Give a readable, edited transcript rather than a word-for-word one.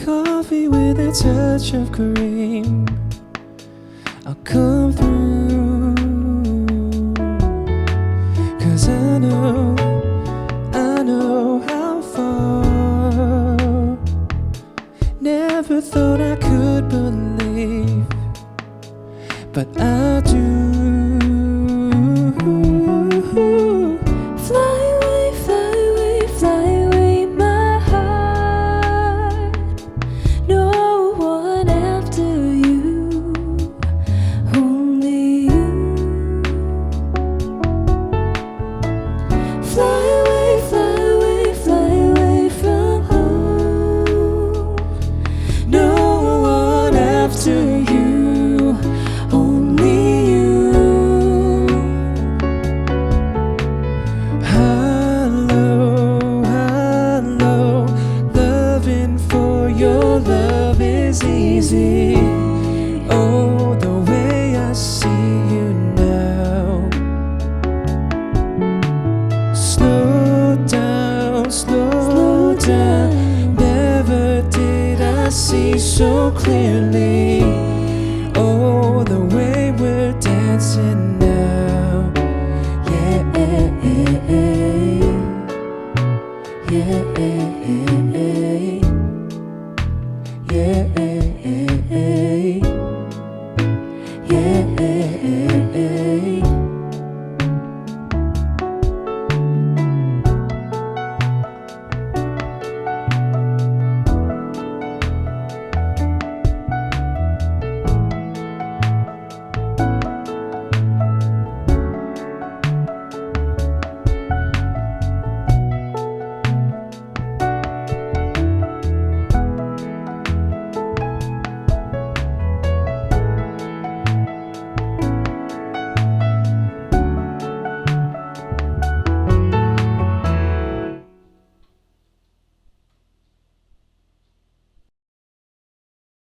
coffee with a touch of cream. I'll come through, 'cause I know how far. Never thought I could believe, but I do. Fly away, fly away, fly away, my heart. No one after you, only you. Fly away, fly away, fly away from home. No one after you, only you. Hello, hello, loving for your love is easy. Oh, the way I see you now. Slow down, slow down. Never did I see so clearly. Oh, the way we're dancing